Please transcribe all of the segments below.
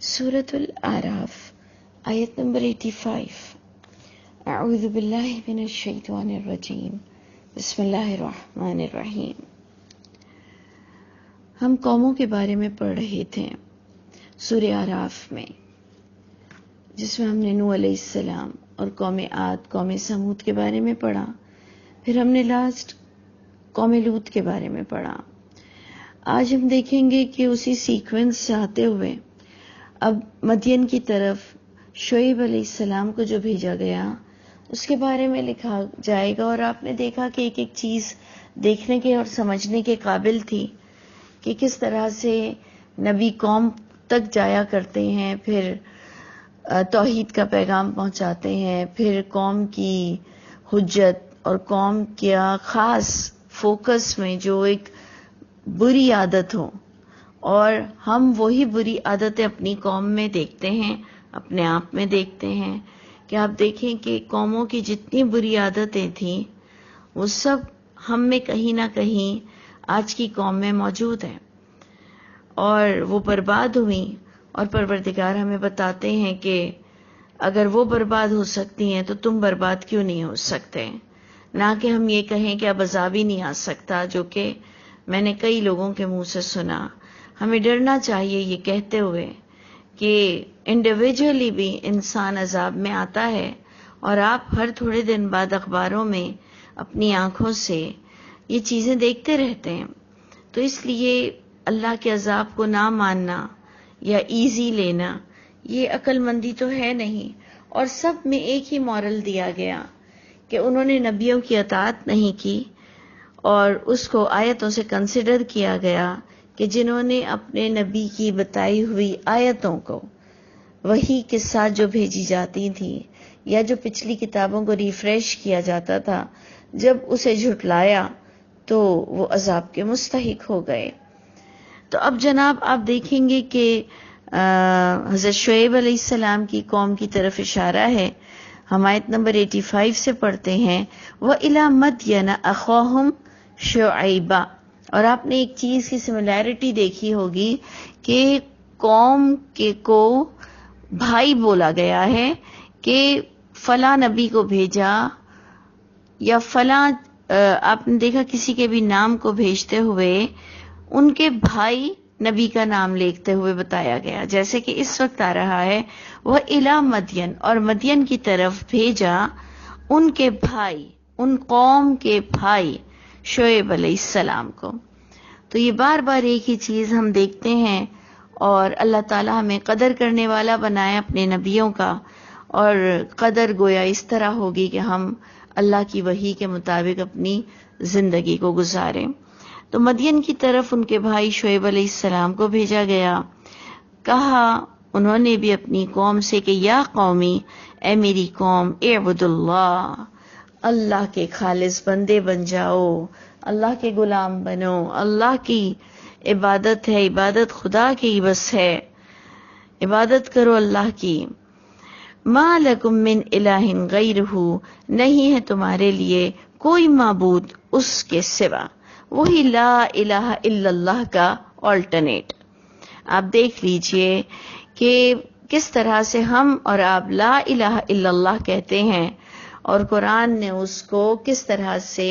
سورة الأعراف آیت نمبر 85. اعوذ باللہ من الشیطان الرجیم بسم اللہ الرحمن الرحیم. ہم قوموں کے بارے میں پڑھ رہے تھے سورہ اعراف میں، جس میں ہم نے نوح علیہ السلام اور قوم عاد، قوم سمود کے بارے میں پڑھا. پھر ہم نے لاسٹ قوم لوط کے بارے میں پڑھا. آج ہم دیکھیں گے کہ اسی سیکوینس سے آتے ہوئے اب مدین کی طرف شعیب علیہ السلام کو جو بھیجا گیا اس کے بارے میں لکھا جائے گا. اور آپ نے دیکھا کہ ایک ایک چیز دیکھنے کے اور سمجھنے کے قابل تھی کہ کس طرح سے نبی قوم تک جایا کرتے ہیں، پھر توحید کا پیغام پہنچاتے ہیں، پھر قوم کی حجت اور قوم کیا خاص فوکس میں جو ایک بری عادت ہو، اور ہم وہی بری عادتیں اپنی قوم میں دیکھتے ہیں، اپنے آپ میں دیکھتے ہیں کہ آپ دیکھیں کہ قوموں کی جتنی بری عادتیں تھیں وہ سب ہم میں کہیں نہ کہیں آج کی قوم میں موجود ہیں، اور وہ برباد ہوئیں. اور پروردگار ہمیں بتاتے ہیں کہ اگر وہ برباد ہو سکتی ہیں تو تم برباد کیوں نہیں ہو سکتے. نہ کہ ہم یہ کہیں کہ اب عذاب ہی نہیں آ سکتا، جو کہ میں نے کئی لوگوں کے منہ سے سنا. ہمیں ڈرنا چاہیے یہ کہتے ہوئے کہ انڈیویجولی بھی انسان عذاب میں آتا ہے، اور آپ ہر تھوڑے دن بعد اخباروں میں اپنی آنکھوں سے یہ چیزیں دیکھتے رہتے ہیں. تو اس لیے اللہ کے عذاب کو نہ ماننا یا ایزی لینا یہ عقل مندی تو ہے نہیں. اور سب میں ایک ہی مورل دیا گیا کہ انہوں نے نبیوں کی اطاعت نہیں کی، اور اس کو آیتوں سے کنسیڈر کیا گیا کہ جنہوں نے اپنے نبی کی بتائی ہوئی آیتوں کو، وحی کے ساتھ جو بھیجی جاتی تھی یا جو پچھلی کتابوں کو ریفریش کیا جاتا تھا، جب اسے جھٹلایا تو وہ عذاب کے مستحق ہو گئے. تو اب جناب آپ دیکھیں گے کہ حضرت شعیب علیہ السلام کی قوم کی طرف اشارہ ہے. ہم آیت نمبر 85 سے پڑھتے ہیں وَإِلَى مَدْيَنَ أَخَاهُمْ شُعَيْبًا. اور آپ نے ایک چیز کی سملیرٹی دیکھی ہوگی کہ قوم کے کو بھائی بولا گیا ہے کہ فلاں نبی کو بھیجا، یا فلاں آپ نے دیکھا کسی کے بھی نام کو بھیجتے ہوئے ان کے بھائی نبی کا نام لیتے ہوئے بتایا گیا، جیسے کہ اس وقت آ رہا ہے وہ الی مدین، اور مدین کی طرف بھیجا ان کے بھائی، ان قوم کے بھائی شعیب علیہ السلام کو. تو یہ بار بار ایک ہی چیز ہم دیکھتے ہیں، اور اللہ تعالی ہمیں قدر کرنے والا بنائے اپنے نبیوں کا، اور قدر گویا اس طرح ہوگی کہ ہم اللہ کی وحی کے مطابق اپنی زندگی کو گزاریں. تو مدین کی طرف ان کے بھائی شعیب علیہ السلام کو بھیجا گیا. کہا انہوں نے بھی اپنی قوم سے کہ یا قومی، اے میری قوم، اعبدوا اللہ، اللہ کے خالص بندے بن جاؤ، اللہ کے غلام بنو. اللہ کی عبادت ہے، عبادت خدا کی بس ہے، عبادت کرو اللہ کی. ما لکم من الہ غیرہ، نہیں ہے تمہارے لیے کوئی معبود اس کے سوا. وہی لا الہ الا اللہ کا آلٹرنیٹ. آپ دیکھ لیجئے کہ کس طرح سے ہم اور آپ لا الہ الا اللہ کہتے ہیں، اور قرآن نے اس کو کس طرح سے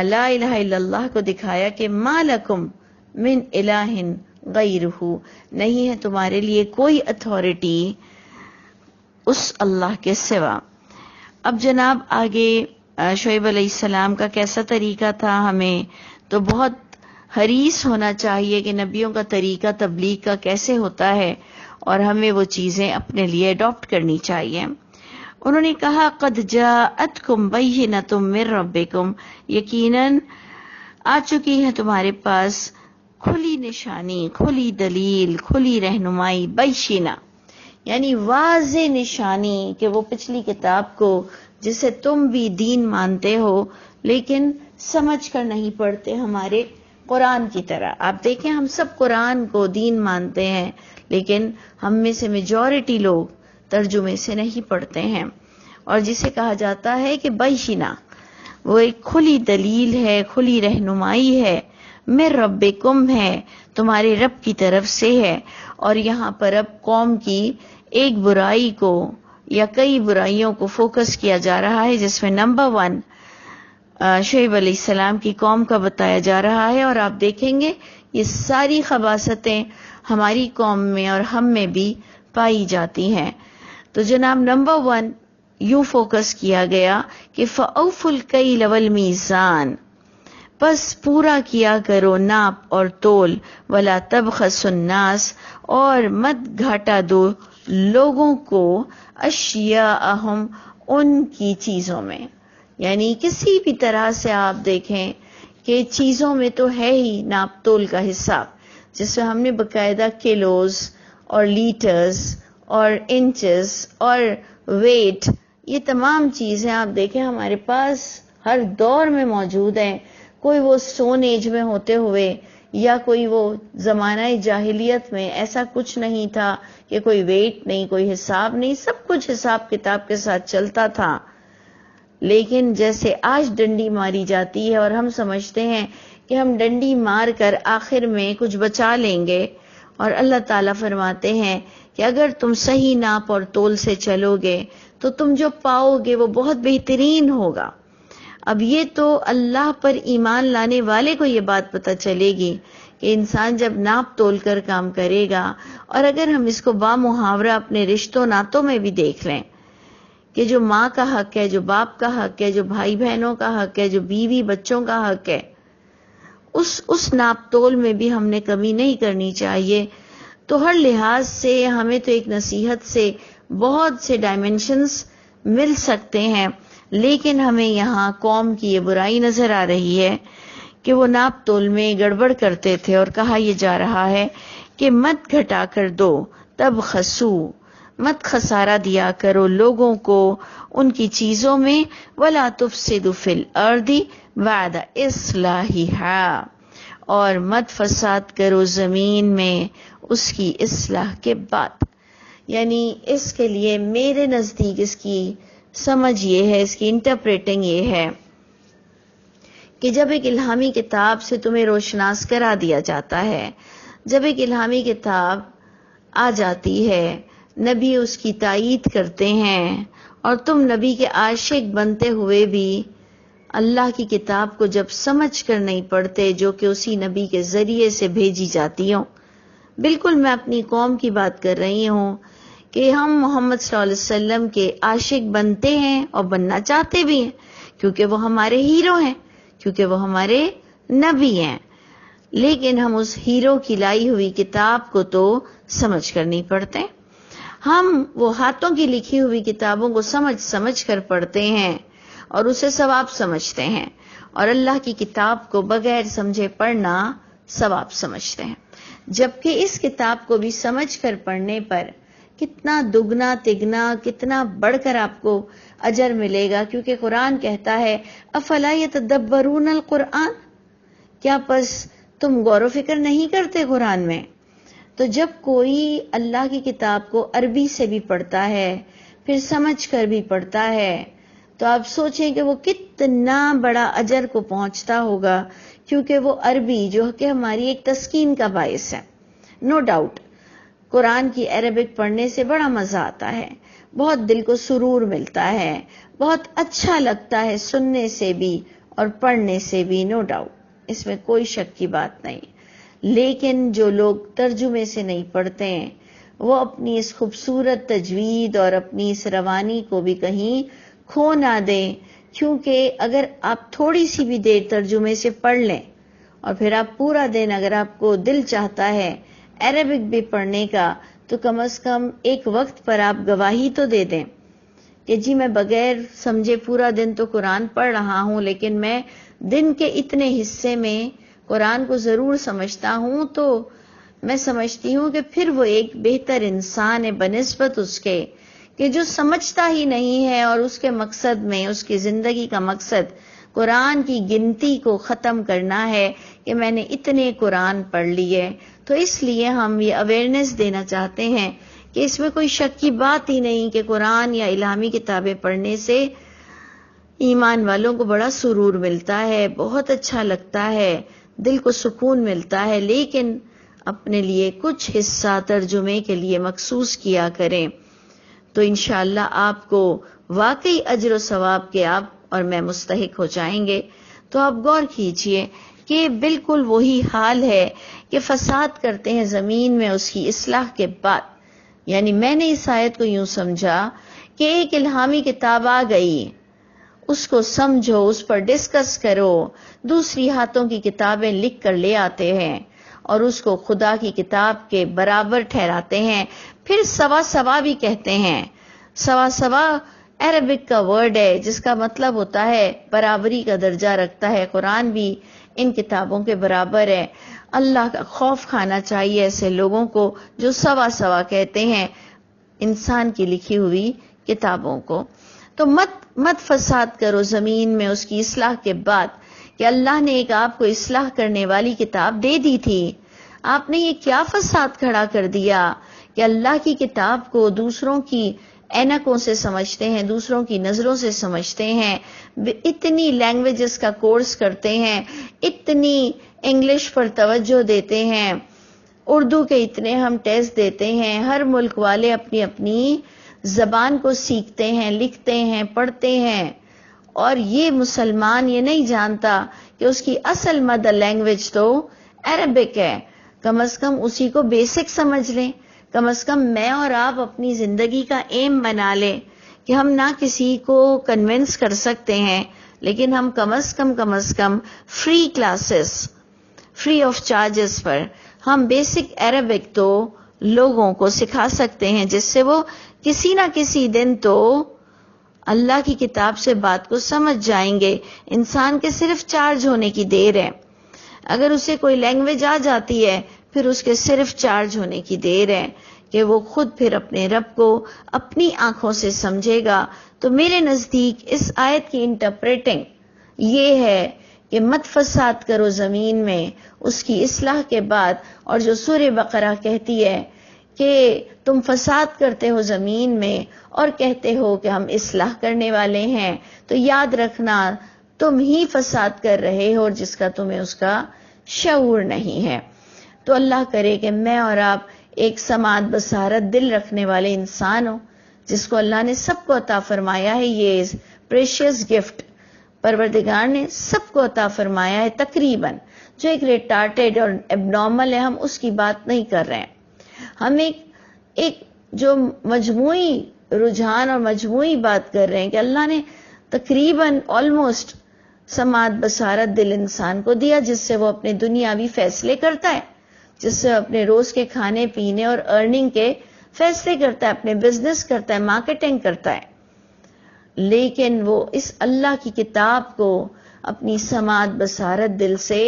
لا الہ الا اللہ کو دکھایا کہ ما لکم من الہ غیرہ، نہیں ہے تمہارے لیے کوئی اتھارٹی اس اللہ کے سوا. اب جناب آگے شعیب علیہ السلام کا کیسا طریقہ تھا، ہمیں تو بہت حریص ہونا چاہیے کہ نبیوں کا طریقہ تبلیغ کا کیسے ہوتا ہے، اور ہمیں وہ چیزیں اپنے لیے اڈاپٹ کرنی چاہیے. انہوں نے کہا قد جاءتکم بینۃ من ربکم، یقیناً آ چکی ہے تمہارے پاس کھلی نشانی، کھلی دلیل، کھلی رہنمائی. بینہ یعنی واضح نشانی کہ وہ پچھلی کتاب کو جسے تم بھی دین مانتے ہو لیکن سمجھ کر نہیں پڑھتے ہمارے قرآن کی طرح. آپ دیکھیں ہم سب قرآن کو دین مانتے ہیں، لیکن ہم میں سے میجورٹی لوگ ترجمے سے نہیں پڑھتے ہیں. اور جسے کہا جاتا ہے کہ بینہ، وہ ایک کھلی دلیل ہے، کھلی رہنمائی ہے، من ربکم ہے، تمہارے رب کی طرف سے ہے. اور یہاں پر اب قوم کی ایک برائی کو یا کئی برائیوں کو فوکس کیا جا رہا ہے، جس میں نمبر 1 شعیب علیہ السلام کی قوم کا بتایا جا رہا ہے. اور آپ دیکھیں گے یہ ساری خباثتیں ہماری قوم میں اور ہم میں بھی پائی جاتی ہیں. تو جناب نمبر 1 یوں فوکس کیا گیا کہ فَأَوْفُوا الْكَيْلَ وَالْمِيزَانَ، پس پورا کیا کرو ناپ اور تول، وَلَا تَبْخَسُوا النَّاسَ، اور مت گھاٹا دو لوگوں کو، اشیاءہم، ان کی چیزوں میں. یعنی کسی بھی طرح سے آپ دیکھیں کہ چیزوں میں تو ہے ہی ناپ تول کا حساب، جس میں ہم نے باقاعدہ کلوز اور لیٹرز اور انچز اور ویٹ، یہ تمام چیزیں آپ دیکھیں ہمارے پاس ہر دور میں موجود ہیں. کوئی وہ اسٹون ایج میں ہوتے ہوئے یا کوئی وہ زمانہ جاہلیت میں ایسا کچھ نہیں تھا کہ کوئی ویٹ نہیں، کوئی حساب نہیں، سب کچھ حساب کتاب کے ساتھ چلتا تھا. لیکن جیسے آج ڈنڈی ماری جاتی ہے اور ہم سمجھتے ہیں کہ ہم ڈنڈی مار کر آخر میں کچھ بچا لیں گے، اور اللہ تعالیٰ فرماتے ہیں کہ اگر تم صحیح ناپ اور تول سے چلو گے تو تم جو پاؤ گے وہ بہت بہترین ہوگا. اب یہ تو اللہ پر ایمان لانے والے کو یہ بات پتہ چلے گی کہ انسان جب ناپ تول کر کام کرے گا. اور اگر ہم اس کو بامحاورہ اپنے رشتوں ناتوں میں بھی دیکھ لیں کہ جو ماں کا حق ہے، جو باپ کا حق ہے، جو بھائی بہنوں کا حق ہے، جو بیوی بچوں کا حق ہے، اس ناپ تول میں بھی ہم نے کمی نہیں کرنی چاہیے. تو ہر لحاظ سے ہمیں تو ایک نصیحت سے بہت سے ڈائمنشنز مل سکتے ہیں، لیکن ہمیں یہاں قوم کی یہ برائی نظر آ رہی ہے کہ وہ ناپ تول میں گڑبڑ کرتے تھے. اور کہا یہ جا رہا ہے کہ مت گھٹا کر دو، تب خسو، مت خسارہ دیا کرو لوگوں کو ان کی چیزوں میں، ولا تفسدوا فی الارض بعد اصلاحها، اور مت فساد کرو زمین میں اس کی اصلاح کے بعد. یعنی اس کے لیے میرے نزدیک اس کی سمجھ یہ ہے، اس کی انٹرپریٹنگ یہ ہے کہ جب ایک الہامی کتاب سے تمہیں روشناس کرا دیا جاتا ہے، جب ایک الہامی کتاب آ جاتی ہے، نبی اس کی تائید کرتے ہیں، اور تم نبی کے عاشق بنتے ہوئے بھی اللہ کی کتاب کو جب سمجھ کر نہیں پڑھتے جو کہ اسی نبی کے ذریعے سے بھیجی جاتی ہوں. بالکل میں اپنی قوم کی بات کر رہی ہوں کہ ہم محمد صلی اللہ علیہ وسلم کے عاشق بنتے ہیں اور بننا چاہتے بھی ہیں، کیونکہ وہ ہمارے ہیرو ہیں، کیونکہ وہ ہمارے نبی ہیں. لیکن ہم اس ہیرو کی لائی ہوئی کتاب کو تو سمجھ کر نہیں پڑھتے. ہم وہ ہاتھوں کی لکھی ہوئی کتابوں کو سمجھ کر پڑھتے ہیں اور اسے ثواب سمجھتے ہیں، اور اللہ کی کتاب کو بغیر سمجھے پڑھنا ثواب سمجھتے ہیں. جبکہ اس کتاب کو بھی سمجھ کر پڑھنے پر کتنا دگنا تگنا، کتنا بڑھ کر آپ کو اجر ملے گا، کیونکہ قرآن کہتا ہے افلا یتدبرون القرآن، کیا پس تم غور و فکر نہیں کرتے قرآن میں؟ تو جب کوئی اللہ کی کتاب کو عربی سے بھی پڑھتا ہے، پھر سمجھ کر بھی پڑھتا ہے، تو آپ سوچیں کہ وہ کتنا بڑا اجر کو پہنچتا ہوگا، کیونکہ وہ عربی جو کہ ہماری ایک تسکین کا باعث ہے. نو ڈاؤٹ قرآن کی عربک پڑھنے سے بڑا مزہ آتا ہے، بہت دل کو سرور ملتا ہے، بہت اچھا لگتا ہے سننے سے بھی اور پڑھنے سے بھی، نو ڈاؤٹ، اس میں کوئی شک کی بات نہیں. لیکن جو لوگ ترجمے سے نہیں پڑھتے ہیں وہ اپنی اس خوبصورت تجوید اور اپنی اس روانی کو بھی کہیں کھو نہ دیں، کیونکہ اگر آپ تھوڑی سی بھی دیر ترجمے سے پڑھ لیں اور پھر آپ پورا دن اگر آپ کو دل چاہتا ہے عربک بھی پڑھنے کا، تو کم از کم ایک وقت پر آپ گواہی تو دے دیں کہ جی میں بغیر سمجھے پورا دن تو قرآن پڑھ رہا ہوں، لیکن میں دن کے اتنے حصے میں قرآن کو ضرور سمجھتا ہوں. تو میں سمجھتی ہوں کہ پھر وہ ایک بہتر انسان ہے بنسبت اس کے کہ جو سمجھتا ہی نہیں ہے اور اس کے مقصد میں، اس کی زندگی کا مقصد قرآن کی گنتی کو ختم کرنا ہے کہ میں نے اتنے قرآن پڑھ لیے. تو اس لیے ہم یہ اویئرنیس دینا چاہتے ہیں کہ اس میں کوئی شک کی بات ہی نہیں کہ قرآن یا الہامی کتابیں پڑھنے سے ایمان والوں کو بڑا سرور ملتا ہے، بہت اچھا لگتا ہے، دل کو سکون ملتا ہے. لیکن اپنے لیے کچھ حصہ ترجمے کے لیے مخصوص کیا کریں تو انشاءاللہ آپ کو واقعی اجر و ثواب کے آپ اور میں مستحق ہو جائیں گے۔ تو آپ غور کیجئے کہ بالکل وہی حال ہے کہ فساد کرتے ہیں زمین میں اس کی اصلاح کے بعد۔ یعنی میں نے اس آیت کو یوں سمجھا کہ ایک الہامی کتاب آ گئی، اس کو سمجھو، اس پر ڈسکس کرو، دوسری ہاتھوں کی کتابیں لکھ کر لے آتے ہیں اور اس کو خدا کی کتاب کے برابر ٹھہراتے ہیں، پھر سوا سوا بھی کہتے ہیں۔ سوا سوا عربک کا ورڈ ہے جس کا مطلب ہوتا ہے برابری کا درجہ رکھتا ہے۔ قرآن بھی ان کتابوں کے برابر ہے۔ اللہ کا خوف کھانا چاہیے ایسے لوگوں کو جو سوا سوا کہتے ہیں انسان کی لکھی ہوئی کتابوں کو۔ تو مت فساد کرو زمین میں اس کی اصلاح کے بعد، کہ اللہ نے ایک آپ کو اصلاح کرنے والی کتاب دے دی تھی، آپ نے یہ کیا فساد کھڑا کر دیا کہ اللہ کی کتاب کو دوسروں کی اینکوں سے سمجھتے ہیں، دوسروں کی نظروں سے سمجھتے ہیں، اتنی لینگویجز کا کورس کرتے ہیں، اتنی انگلش پر توجہ دیتے ہیں، اردو کے اتنے ہم ٹیسٹ دیتے ہیں، ہر ملک والے اپنی اپنی زبان کو سیکھتے ہیں، لکھتے ہیں، پڑھتے ہیں، اور یہ مسلمان یہ نہیں جانتا کہ اس کی اصل مدر لینگویج تو عربک ہے۔ کم از کم اسی کو بیسک سمجھ لیں، کم از کم میں اور آپ اپنی زندگی کا ایم بنا لیں کہ ہم نہ کسی کو کنونس کر سکتے ہیں، لیکن ہم کم از کم free classes, free of charges پر ہم بیسک عربک تو لوگوں کو سکھا سکتے ہیں، جس سے وہ کسی نہ کسی دن تو اللہ کی کتاب سے بات کو سمجھ جائیں گے۔ انسان کے صرف چارج ہونے کی دیر ہے، اگر اسے کوئی لینگویج آ جاتی ہے پھر اس کے صرف چارج ہونے کی دیر ہے کہ وہ خود پھر اپنے رب کو اپنی آنکھوں سے سمجھے گا۔ تو میرے نزدیک اس آیت کی انٹرپریٹنگ یہ ہے کہ مت فساد کرو زمین میں اس کی اصلاح کے بعد، اور جو سورہ بقرہ کہتی ہے کہ تم فساد کرتے ہو زمین میں اور کہتے ہو کہ ہم اصلاح کرنے والے ہیں، تو یاد رکھنا تم ہی فساد کر رہے ہو جس کا تمہیں اس کا شعور نہیں ہے۔ تو اللہ کرے کہ میں اور آپ ایک سماعت بصارت دل رکھنے والے انسان ہوں، جس کو اللہ نے سب کو عطا فرمایا ہے۔ یہ پریشیس گفٹ پروردگار نے سب کو عطا فرمایا ہے تقریباً۔ جو ایک ریٹارٹیڈ اور اب نارمل ہے ہم اس کی بات نہیں کر رہے ہیں، ہم ایک جو مجموعی رجحان اور مجموعی بات کر رہے ہیں کہ اللہ نے تقریباً آلموسٹ سماعت بصارت دل انسان کو دیا، جس سے وہ اپنے دنیاوی فیصلے کرتا ہے، جس سے اپنے روز کے کھانے پینے اور ارننگ کے فیصلے کرتا ہے، اپنے بزنس کرتا ہے، مارکیٹنگ کرتا ہے۔ لیکن وہ اس اللہ کی کتاب کو اپنی سماعت بصارت دل سے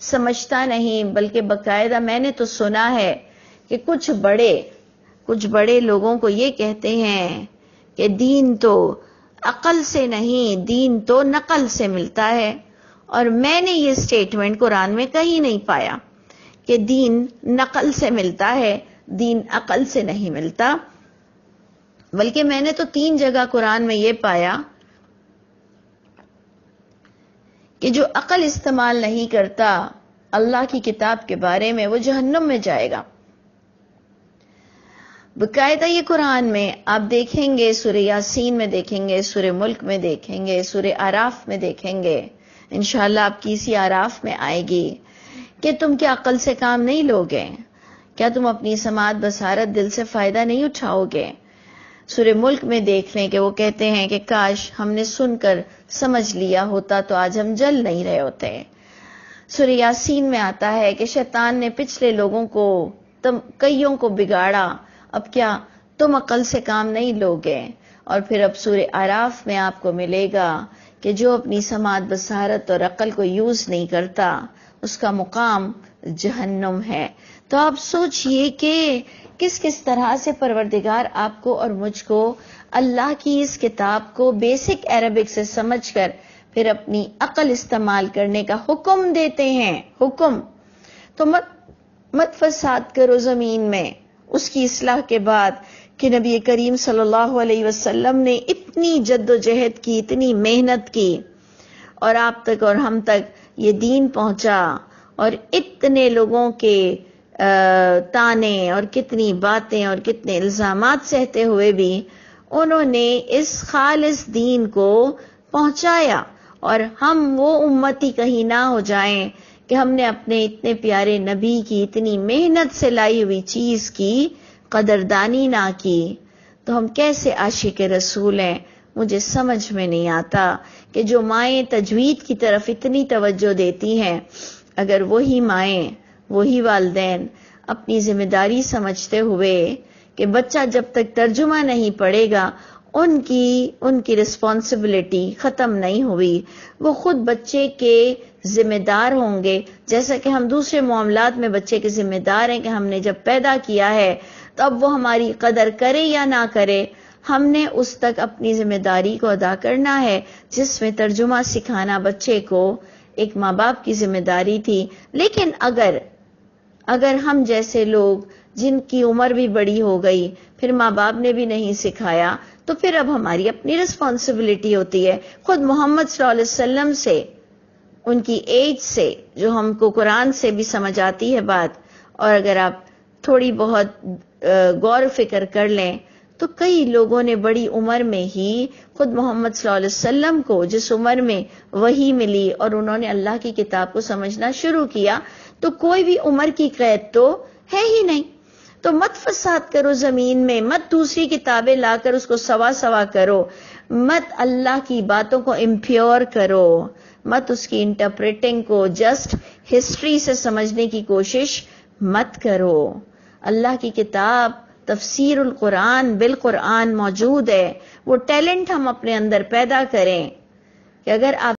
سمجھتا نہیں، بلکہ باقاعدہ میں نے تو سنا ہے کہ کچھ بڑے لوگوں کو یہ کہتے ہیں کہ دین تو عقل سے نہیں، دین تو نقل سے ملتا ہے، اور میں نے یہ سٹیٹمنٹ قرآن میں کہیں نہیں پایا کہ دین نقل سے ملتا ہے، دین عقل سے نہیں ملتا، بلکہ میں نے تو 3 جگہ قرآن میں یہ پایا کہ جو عقل استعمال نہیں کرتا اللہ کی کتاب کے بارے میں وہ جہنم میں جائے گا۔ باقاعدہ یہ قرآن میں آپ دیکھیں گے، سورہ یاسین میں دیکھیں گے، سورہ ملک میں دیکھیں گے، سورہ اعراف میں دیکھیں گے، انشاءاللہ آپ کی اسی اعراف میں آئے گی کہ تم کیا عقل سے کام نہیں لوگے؟ کیا تم اپنی سماعت بصارت دل سے فائدہ نہیں اٹھاؤ گے؟ سورہ ملک میں دیکھ لیں کہ وہ کہتے ہیں کہ کاش ہم نے سن کر سمجھ لیا ہوتا تو آج ہم جل نہیں رہے ہوتے۔ سورہ یاسین میں آتا ہے کہ شیطان نے پچھلے لوگوں کو کئیوں کو بگاڑا، اب کیا تم عقل سے کام نہیں لوگے؟ اور پھر اب سورہ اعراف میں آپ کو ملے گا کہ جو اپنی سماعت بصارت اور عقل کو یوز نہیں کرتا اس کا مقام جہنم ہے۔ تو آپ سوچئے کہ کس طرح سے پروردگار آپ کو اور مجھ کو اللہ کی اس کتاب کو بیسک عربک سے سمجھ کر پھر اپنی عقل استعمال کرنے کا حکم دیتے ہیں۔ حکم تو مت فساد کرو زمین میں اس کی اصلاح کے بعد، کہ نبی کریم صلی اللہ علیہ وسلم نے اتنی جد و جہد کی، اتنی محنت کی، اور آپ تک اور ہم تک یہ دین پہنچا، اور اتنے لوگوں کے تانے اور کتنی باتیں اور کتنے الزامات سہتے ہوئے بھی انہوں نے اس خالص دین کو پہنچایا، اور ہم وہ امتی کہیں نہ ہو جائیں کہ ہم نے اپنے اتنے پیارے نبی کی اتنی محنت سے لائی ہوئی چیز کی قدردانی نہ کی، تو ہم کیسے عاشق رسول ہیں؟ مجھے سمجھ میں نہیں آتا کہ جو مائیں تجوید کی طرف اتنی توجہ دیتی ہیں، اگر وہی مائیں، وہی والدین اپنی ذمہ داری سمجھتے ہوئے کہ بچہ جب تک ترجمہ نہیں پڑھے گا ان کی رسپانسبلٹی ختم نہیں ہوئی، وہ خود بچے کے ذمہ دار ہوں گے، جیسا کہ ہم دوسرے معاملات میں بچے کے ذمہ دار ہیں کہ ہم نے جب پیدا کیا ہے تو اب وہ ہماری قدر کرے یا نہ کرے، ہم نے اس تک اپنی ذمہ داری کو ادا کرنا ہے، جس میں ترجمہ سکھانا بچے کو ایک ماں باپ کی ذمہ داری تھی۔ لیکن اگر ہم جیسے لوگ جن کی عمر بھی بڑی ہو گئی پھر ماں باپ نے بھی نہیں سکھایا، تو پھر اب ہماری اپنی رسپانسبلٹی ہوتی ہے۔ خود محمد صلی اللہ علیہ وسلم سے، ان کی ایج سے، جو ہم کو قرآن سے بھی سمجھ آتی ہے بات، اور اگر آپ تھوڑی بہت غور فکر کر لیں تو کئی لوگوں نے بڑی عمر میں ہی خود محمد صلی اللہ علیہ وسلم کو جس عمر میں وحی ملی اور انہوں نے اللہ کی کتاب کو سمجھنا شروع کیا، تو کوئی بھی عمر کی قید تو ہے ہی نہیں۔ تو مت فساد کرو زمین میں، مت دوسری کتابیں لا کر اس کو سوا کرو، مت اللہ کی باتوں کو امپیور کرو، مت اس کی انٹرپریٹنگ کو جسٹ ہسٹری سے سمجھنے کی کوشش مت کرو۔ اللہ کی کتاب تفسیر القرآن بالقرآن موجود ہے، وہ ٹیلنٹ ہم اپنے اندر پیدا کریں کہ اگر آپ